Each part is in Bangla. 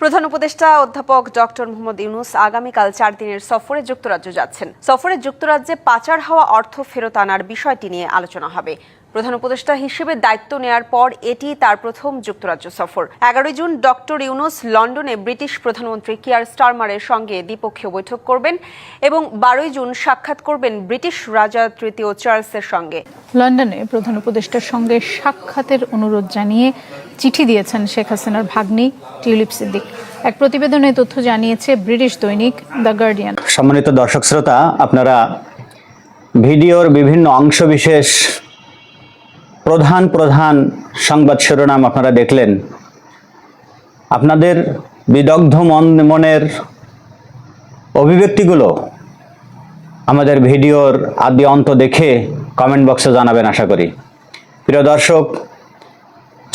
প্রধান উপদেষ্টা অধ্যাপক ডক্টর মোহাম্মদ ইউনূস আগামীকাল 4 দিনের সফরে যুক্তরাজ্য যাচ্ছেন। সফরে যুক্তরাজ্যে পাচার হওয়া অর্থ ফেরত আনার বিষয়টি নিয়ে আলোচনা হবে। প্রধান উপদেষ্টা হিসেবে দায়িত্ব নেয়ার পর এটি তার প্রথম যুক্তরাজ্য সফর। 11 জুন ডক্টর ইউনূস লন্ডনে ব্রিটিশ প্রধানমন্ত্রী কিয়ার স্টারমারের সঙ্গে দ্বিপক্ষীয় বৈঠক করবেন এবং 12 জুন সাক্ষাৎ করবেন ব্রিটিশ রাজা তৃতীয় চার্লসের সঙ্গে। লন্ডনে প্রধান উপদেষ্টার সঙ্গে সাক্ষাতের অনুরোধ জানিয়ে চিঠি দিয়েছেন শেখ হাসিনার ভাগ্নি টিউলিপ সিদ্দিক। এক প্রতিবেদনে তথ্য জানিয়েছে ব্রিটিশ দৈনিক দ্য গার্ডিয়ান। সম্মানিত দর্শক শ্রোতা, আপনারা ভিডিওর বিভিন্ন অংশবিশেষ প্রধান প্রধান সংবাদ শিরোনাম আপনারা দেখলেন। আপনাদের বিদগ্ধ মনের অভিব্যক্তিগুলো আমাদের ভিডিওর আদি অন্ত দেখে কমেন্ট বক্সে জানাবেন আশা করি। প্রিয় দর্শক,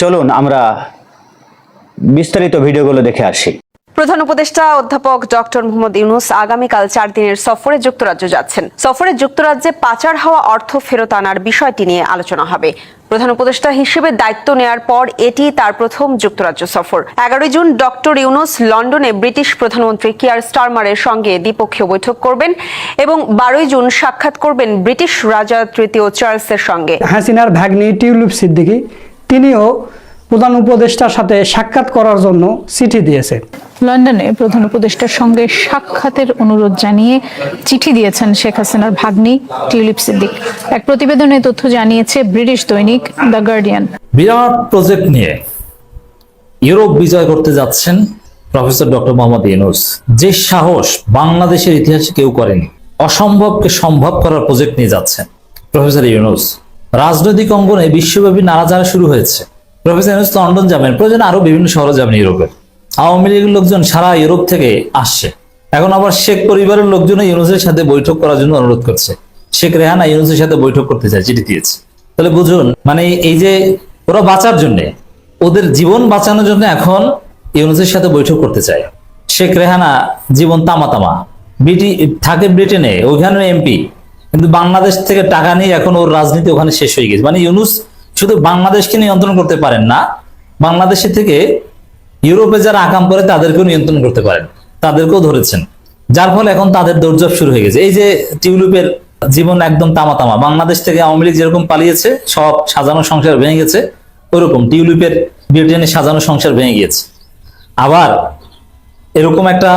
চলুন আমরা বিস্তারিত ভিডিওগুলো দেখে আসি। প্রধান উপদেষ্টা অধ্যাপক ডক্টর মোহাম্মদ ইউনূস আগামীকাল 4 দিনের সফরে যুক্তরাজ্য যাচ্ছেন। সফরে যুক্তরাজ্যে পাচার হওয়া অর্থ ফেরত আনার বিষয়টি নিয়ে আলোচনা হবে। প্রধান উপদেষ্টা হিসেবে দায়িত্ব নেয়ার পর এটি তার প্রথম যুক্তরাজ্য সফর। 11 জুন ডক্টর ইউনূস লন্ডনে ব্রিটিশ প্রধানমন্ত্রী কিয়ার স্টারমারের সঙ্গে দ্বিপক্ষীয় বৈঠক করবেন এবং 12 জুন সাক্ষাৎ করবেন ব্রিটিশ রাজা তৃতীয় চার্লসের সঙ্গে। হাসিনার ভাগ্নি টিউলিপ সিদ্দিকী তিনিও প্রধান উপদেষ্টার সাথে সাক্ষাৎ করার জন্য চিঠি দিয়েছেন। লন্ডনে প্রধান উপদেষ্টার সঙ্গে সাক্ষাতের অনুরোধ জানিয়ে চিঠি দিয়েছেন শেখ হাসিনার ভাগ্নি টিউলিপ সিদ্দিক। এক প্রতিবেদনে তথ্য জানিয়েছে ব্রিটিশ দৈনিক দ্য গার্ডিয়ান। বিরাট প্রজেক্ট নিয়ে ইউরোপ বিজয় করতে যাচ্ছেন প্রফেসর ডক্টর মোহাম্মদ ইউনূস। যে সাহস বাংলাদেশের ইতিহাসে কেউ করেনি। অসম্ভবকে সম্ভব করার প্রজেক্ট নিয়ে যাচ্ছেন প্রফেসর ইউনূস। রাজনৈতিক অঙ্গনে বিশ্বব্যাপী নাড়াচাড়া শুরু হয়েছে। প্রফেসর ইউনূস লন্ডন যাবেন, প্রয়োজন আরো বিভিন্ন শহরে যাবেন ইউরোপের। আওয়ামী লীগের লোকজন সারা ইউরোপ থেকে আসছে। এখন আবার শেখ পরিবারের লোকজন ইউনূসের সাথে বৈঠক করার জন্য অনুরোধ করছে। শেখ রেহানা ইউনূসের সাথে বৈঠক করতে চায়, চিঠি দিয়েছে। তাহলে বুঝুন, মানে এই যে ওরা বাঁচার জন্য, ওদের জীবন বাঁচানোর জন্য এখন ইউনূসের সাথে বৈঠক করতে চায়। শেখ রেহানা জীবন তামা তামা, থাকে ব্রিটেনে, ওইখানে এমপি, কিন্তু বাংলাদেশ থেকে টাকা নিয়ে এখন ওর রাজনীতি ওখানে শেষ হয়ে গেছে। মানে ইউনূস শুধু বাংলাদেশকে নিয়ন্ত্রণ করতে পারেন না, বাংলাদেশে থেকে ইউরোপে যারা আকাম করে তাদেরকেও নিয়ন্ত্রণ করতে পারেন, তাদেরকেও ধরেছেন। যার ফলে এখন তাদের দৌড়ঝাঁপ শুরু হয়ে গেছে। এই যে টিউলিপের জীবন একদম তামা তামা, বাংলাদেশ থেকে আওয়ামী লীগ যেরকম পালিয়েছে, সব সাজানো সংসার ভেঙে গেছে, ওরকম টিউলিপের ব্রিটেনে সাজানো সংসার ভেঙে গিয়েছে। আবার এরকম একটা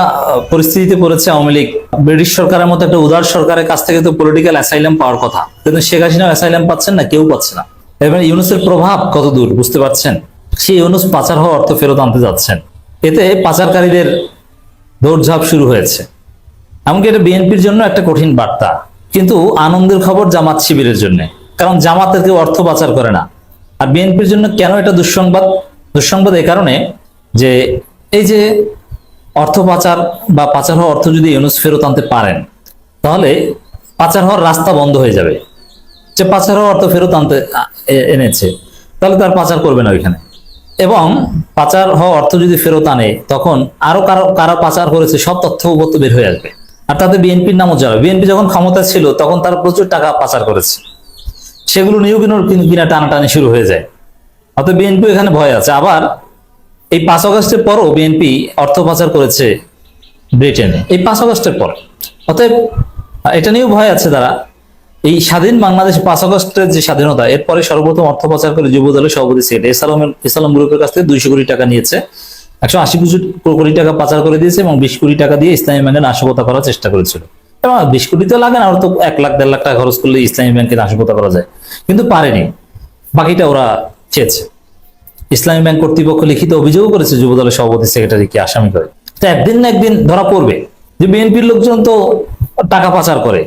পরিস্থিতিতে পড়েছে আওয়ামী লীগ। ব্রিটিশ সরকারের মতো একটা উদার সরকারের কাছ থেকে তো পলিটিক্যাল অ্যাসাইলাম পাওয়ার কথা, কিন্তু শেখ হাসিনা অ্যাসাইলাম পাচ্ছেন না, কেউ পাচ্ছে না। এবার ইউনূসের প্রভাব কত দূর বুঝতে পারছেন। সেই ইউনূস পাচার হওয়া অর্থ ফেরত আনতে যাচ্ছেন। এতে পাচারকারীদের দৌড়ঝাঁপ শুরু হয়েছে। এমনকি এটা বিএনপির জন্য একটা কঠিন বার্তা, কিন্তু আনন্দের খবর জামাত শিবিরের জন্য, কারণ জামাতের কেউ অর্থ পাচার করে না। আর বিএনপির জন্য কেন এটা দুঃসংবাদ? দুঃসংবাদ এই কারণে যে এই যে অর্থ পাচার বা পাচার হওয়া অর্থ যদি ইউনূস ফেরত আনতে পারেন, তাহলে পাচার হওয়ার রাস্তা বন্ধ হয়ে যাবে। যে পাচার হওয়া অর্থ ফেরত আনতে এনেছে, তাহলে তার পাচার করবে না ওইখানে। এবং পাচার হওয়া অর্থ যদি ফেরত আনে, তখন আরো কারা পাচার করেছে সব তথ্য উপত্য বের হয়ে আসবে, আর তাতে বিএনপির নামও যাবে। বিএনপি যখন ক্ষমতা ছিল তখন তারা প্রচুর টাকা পাচার করেছে, সেগুলো নিয়েও কিনা টানাটানি শুরু হয়ে যায়। অর্থাৎ বিএনপি এখানে ভয় আছে। আবার এই 5 আগস্টের পরও বিএনপি অর্থ পাচার করেছে ব্রিটেনে, এই 5 আগস্টের পর। অতএব এটা নিয়েও ভয় আছে তারা। এই স্বাধীন বাংলাদেশ 5 আগস্টের যে স্বাধীনতা, এরপরে সর্বপ্রথম অর্থ পাচার করে যুব দলের সভাপতি ছিল এসালাম গ্রুপের কাছ থেকে 200 কোটি টাকা নিয়েছে, 180 কোটি টাকা পাচার করে দিয়েছে এবং 20 কোটি টাকা দিয়ে ইসলামী ব্যাংকে নাশকতা করার চেষ্টা করেছিল। এবং 20 কোটি তো লাগে না, ওরা তো 1 লাখ 1.5 লাখ টাকা খরচ করলে ইসলামী ব্যাংকে নাশকতা করা যায়, কিন্তু পারেনি। বাকিটা ওরা চেয়েছে। ইসলামী ব্যাংক কর্তৃপক্ষ লিখিত অভিযোগ করেছে যুব দলের সভাপতি সেক্রেটারিকে আসামি করে। তো একদিন না একদিন ধরা পড়বে যে বিএনপির লোকজন তো টাকা পাচার করে,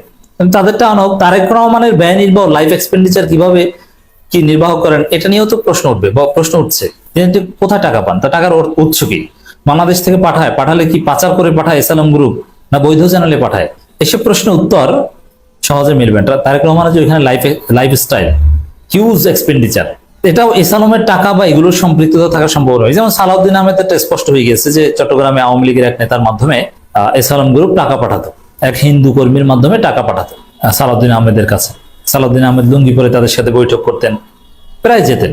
তাদেরটা আনো। তারেক রহমানের ব্যয় নির্বাহ, লাইফ এক্সপেন্ডিচার কিভাবে কি নির্বাহ করেন, এটা নিয়েও তো প্রশ্ন উঠবে বা প্রশ্ন উঠছে। তিনি কোথায় টাকা পান, তা টাকার উৎস কি? বাংলাদেশ থেকে পাঠালে কি পাচার করে পাঠায় এসালাম গ্রুপ, না বৈধ চ্যানেলে পাঠায়? এসব প্রশ্নের উত্তর সহজে মিলবে না। তারেক রহমানের যে ওইখানে লাইফস্টাইল, হিউজ এক্সপেন্ডিচার, এটাও এসালামের টাকা বা এগুলোর সম্পৃক্ততা থাকার সম্ভাবনা। যেমন সালাউদ্দিন আহমেদ একটা স্পষ্ট হয়ে গেছে যে চট্টগ্রামে আওয়ামী লীগের এক নেতার মাধ্যমে এসালাম গ্রুপ টাকা পাঠাতো, এক হিন্দু কর্মীর মাধ্যমে টাকা পাঠাতো সালাউদ্দিন আহমেদের কাছে। সালাউদ্দিন আহমেদ লুঙ্গি পরে তাদের সাথে বৈঠক করতেন, প্রায় যেতেন।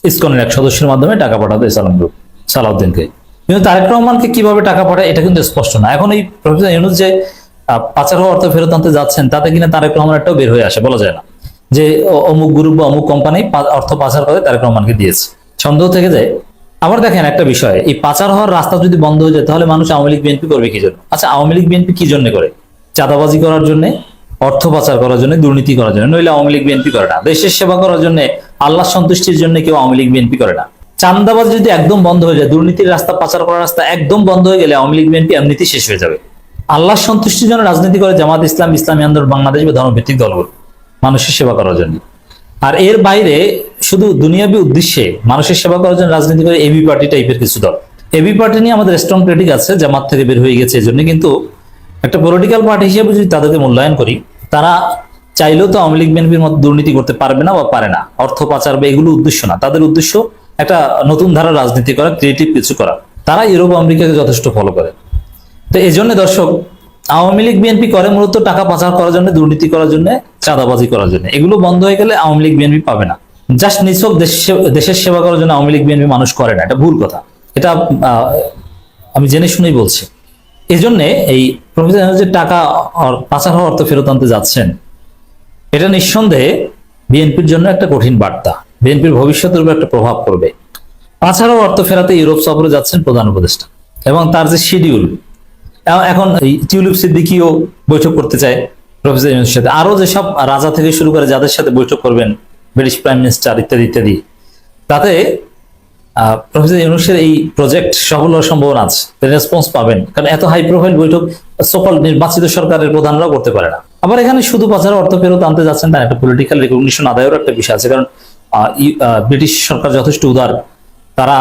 ইসকনের এক সদস্যের মাধ্যমে টাকা পাঠাতো এসালাম গ্রুপ সালাউদ্দিনকে। কিন্তু তারেক রহমানকে কিভাবে টাকা পাঠায় এটা কিন্তু স্পষ্ট না। এখন এই প্রফেসর ইউনূস যে পাচার হওয়া অর্থ ফেরত আনতে যাচ্ছেন, তাতে কিনা তারেক রহমান একটাও বের হয়ে আসে, বলা যায় না যে অমুক গ্রুপ বা অমুক কোম্পানি অর্থ পাচার করে তারেক রহমানকে দিয়েছে, সন্দেহ থেকে যায়। আবার দেখেন একটা বিষয়, এই পাচার হওয়ার রাস্তা যদি বন্ধ হয়ে যায় তাহলে মানুষ আওয়ামী লীগ বিএনপি করবে কি জন্য? আচ্ছা, আওয়ামী লীগ বিএনপি কি জন্য করে? চাঁদাবাজি করার জন্য, অর্থ পাচার করার জন্য, দুর্নীতি করার জন্য। নইলে আওয়ামী লীগ বিএনপি করে না। দেশের সেবা করার জন্য, আল্লাহ সন্তুষ্টির জন্য কেউ আওয়ামী লীগ বিএনপি করে না। চাঁদাবাজি যদি একদম বন্ধ হয়ে যায়, দুর্নীতির রাস্তা, পাচার করার রাস্তা একদম বন্ধ হয়ে গেলে আওয়ামী লীগ বিএনপি এমনিতেই শেষ হয়ে যাবে। আল্লাহ সন্তুষ্টির জন্য রাজনীতি করে জামাত ইসলাম, ইসলামী আন্দোলন বাংলাদেশ বা ধর্মভিত্তিক দলগুলো মানুষের সেবা করার জন্য। আর এর বাইরে শুধু দুনিয়াবী উদ্দেশ্যে মানুষের সেবা করার জন্য রাজনীতি করে এবি পার্টি টাইপের কিছু দল। এবি পার্টি নিয়ে আমাদের স্ট্রং ক্রিটিক আছে, জামাত থেকে বের হয়ে গেছে এজন্য। কিন্তু একটা পলিটিক্যাল পার্টি হিসেবে যদি তাদেরকে মূল্যায়ন করি, তারা চাইলেও তো আওয়ামী লীগ বিএনপির মতো দুর্নীতি করতে পারবে না বা পারে না। অর্থ পাচার বা এগুলো উদ্দেশ্য না, তাদের উদ্দেশ্য একটা নতুন ধারা রাজনীতি করা, ক্রিয়েটিভ কিছু করা। তারা ইউরোপ আমেরিকাকে যথেষ্ট ফলো করে। তো এই জন্য দর্শক, আওয়ামী লীগ বিএনপি করে মূলত টাকা পাচার করার জন্য, দুর্নীতি করার জন্য, চাঁদাবাজি করার জন্য। এগুলো বন্ধ হয়ে গেলে আওয়ামী লীগ বিএনপি পাবে না। জাস্ট নিছক দেশের সেবা করার জন্য আওয়ামী লীগ বিএনপি মানুষ করে না, এটা ভুল কথা। এটা আমি জেনে শুনেই বলছি। এই জন্য এই প্রফেসর যে টাকা পাচার হওয়ার অর্থ ফেরত আনতে যাচ্ছেন, এটা নিঃসন্দেহে বিএনপির জন্য একটা কঠিন বার্তা, বিএনপির ভবিষ্যতের উপর একটা প্রভাব পড়বে। পাচার হওয়া অর্থ ফেরাতে ইউরোপ সফরে যাচ্ছেন প্রধান উপদেষ্টা, এবং তার যে শিডিউল, এখন এই টিউলিপ সিদ্দিকীও বৈঠক করতে চায় প্রফেসর ইউনূসের সাথে, আরো যেসব রাজা থেকে শুরু করে যাদের সাথে বৈঠক করবেন, ব্রিটিশ প্রাইম মিনিস্টার ইত্যাদি ইত্যাদি, তাতে প্রফেসর ইউনূসের এই প্রজেক্ট সফল হওয়ার সম্ভাবনা আছে, রেসপন্স পাবেন। কারণ এত হাই প্রোফাইল বৈঠক সকল নির্বাচিত সরকারের প্রধানরাও করতে পারে না। আবার এখানে শুধু পাচার অর্থ ফেরত আনতে যাচ্ছেন তার একটা পলিটিক্যাল রিকগনিশন আদায়েরও একটা বিষয় আছে। কারণ ব্রিটিশ সরকার যথেষ্ট উদার, তারা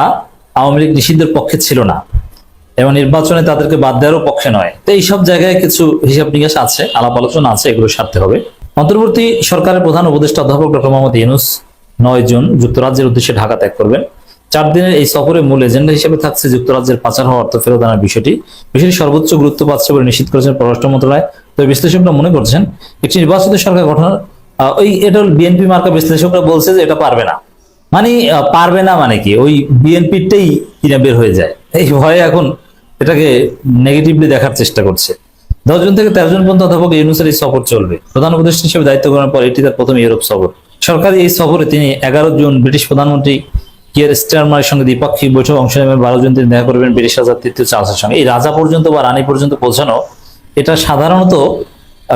আওয়ামী লীগ নিষিদ্ধের পক্ষে ছিল না এবং নির্বাচনে তাদেরকে বাদ দেওয়ারও পক্ষে নয়। তো এইসব জায়গায় কিছু হিসাব নিকাশ আছে, আলাপ আলোচনা আছে, এগুলো সারতে হবে। অন্তর্বর্তী সরকারের প্রধান উপদেষ্টা অধ্যাপক ডক্টর মোহাম্মদ ইউনূস 9 জুন যুক্তরাজ্যের উদ্দেশ্যে ঢাকা ত্যাগ করবেন। 4 দিনের এই সফরে মূল এজেন্ডা হিসেবে থাকছে যুক্তরাজ্যের পাচার হওয়া অর্থ ফেরত আনার বিষয়টি সর্বোচ্চ গুরুত্ব পাচ্ছে বলে নিশ্চিত করেছেন পররাষ্ট্র মন্ত্রণালয়। তবে বিশ্লেষকরা মনে করছেন একটি নির্বাচিত সরকার গঠন, এটা বিএনপি মার্কা বিশ্লেষকরা বলছে যে এটা পারবে না। মানে পারবে না মানে কি, ওই বিএনপিটাই কিনা বের হয়ে যায়, এই ভয়ে এখন এটাকে নেগেটিভলি দেখার চেষ্টা করছে। 10 জন থেকে 13 জন পর্যন্ত অধ্যাপক ইউনূসের এই সফর চলবে। প্রধান উপদেষ্টা হিসেবে দায়িত্ব গ্রহণের পর এটি তার প্রথম ইউরোপ সফর। সরকারি এই সফরে তিনি 11 জুন ব্রিটিশ প্রধানমন্ত্রী কিয়ার স্টারমারের সঙ্গে দ্বিপাক্ষিক বৈঠক অংশ নেবেন। 12 জুন তিনি দেখা করবেন ব্রিটিশ রাজা তৃতীয় চার্লসের সঙ্গে। এই রাজা পর্যন্ত বা রানী পর্যন্ত পৌঁছানো, এটা সাধারণত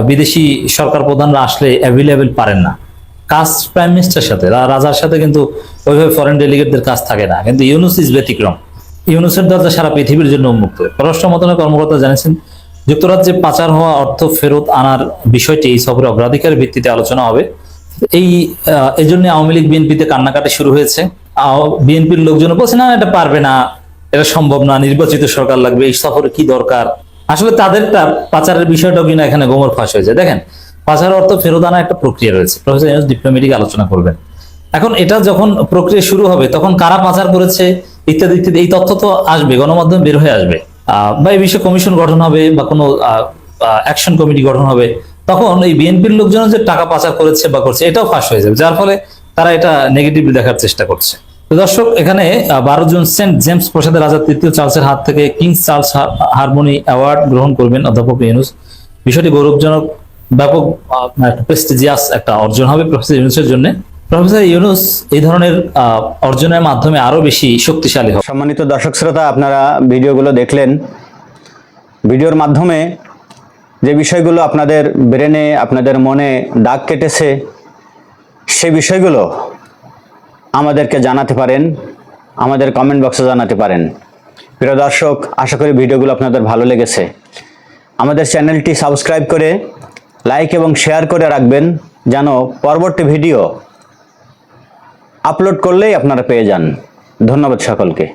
বিদেশি সরকার প্রধানরা আসলে অ্যাভেলেবেল পারেন না। কাজ প্রাইম মিনিস্টারের সাথে, রাজার সাথে কিন্তু ওইভাবে ফরেন ডেলিগেটদের কাজ থাকে না। কিন্তু ইউনূস ইজ ব্যতিক্রম। ইউনূসের দরজা সারা পৃথিবীর জন্য উন্মুক্ত। পররাষ্ট্র মন্ত্রণালয়ের কর্মকর্তা জানিয়েছেন, যুক্তরাজ্যে পাচার হওয়া অর্থ ফেরত আনার বিষয়টি এই সফরে অগ্রাধিকারের ভিত্তিতে আলোচনা হবে। এই জন্য আওয়ামী লীগ বিএনপিতে কান্নাকাটি শুরু হয়েছে। বিএনপির লোকজন বলছে না, এটা পারবে না, এটা সম্ভব না, নির্বাচিত সরকার লাগবে, এই সফরে কি দরকার। আসলে তাদেরটা পাচারের বিষয়টাও কিনা এখানে গোমর ফাঁস হয়েছে। দেখেন, পাচার অর্থ ফেরত আনা একটা প্রক্রিয়া রয়েছে, প্রফেসর ইউনূস ডিপ্লোম্যাটিক আলোচনা করবেন। এখন এটা যখন প্রক্রিয়া শুরু হবে, তখন কারা পাচার করেছে ইত্যাদি ইত্যাদি এই তথ্য তো আসবে, গণমাধ্যমে বের হয়ে আসবে, বা এই বিষয়ে কমিশন গঠন হবে বা কোনো অ্যাকশন কমিটি গঠন হবে। তখন এই বিএনপির লোকজন যে টাকা পাচার করেছে বা করছে এটাও ফাঁস হয়ে যাবে, যার ফলে তারা এটা নেগেটিভলি দেখার চেষ্টা করছে। তো দর্শক, এখানে 12 জুন সেন্ট জেমস প্রাসাদে রাজা তৃতীয় চার্লসের হাত থেকে কিংস চার্লস হারমোনি অ্যাওয়ার্ড গ্রহণ করবেন অধ্যাপক ইউনূস। বিষয়টি গৌরবজনক, ব্যাপক প্রেস্টিজিয়াস একটা অর্জন হবে প্রফেসর ইউনূসের জন্য। প্রফেসর ইউনূস এই ধরনের অর্জনের মাধ্যমে আরো বেশি শক্তিশালী হবে। সম্মানিত দর্শক শ্রোতা, আপনারা ভিডিওগুলো দেখলেন। ভিডিওর মাধ্যমে যে বিষয়গুলো আপনাদের ব্রেনে, আপনাদের মনে দাগ কেটেছে, সেই বিষয়গুলো আমাদেরকে জানাতে পারেন, আমাদের কমেন্ট বক্সে জানাতে পারেন। প্রিয় দর্শক, আশা করি ভিডিওগুলো আপনাদের ভালো লেগেছে। আমাদের চ্যানেলটি সাবস্ক্রাইব করে লাইক এবং শেয়ার করে রাখবেন, যেন পরবর্তী ভিডিও আপলোড করলেই আপনারা পেয়ে যান। ধন্যবাদ সকলকে।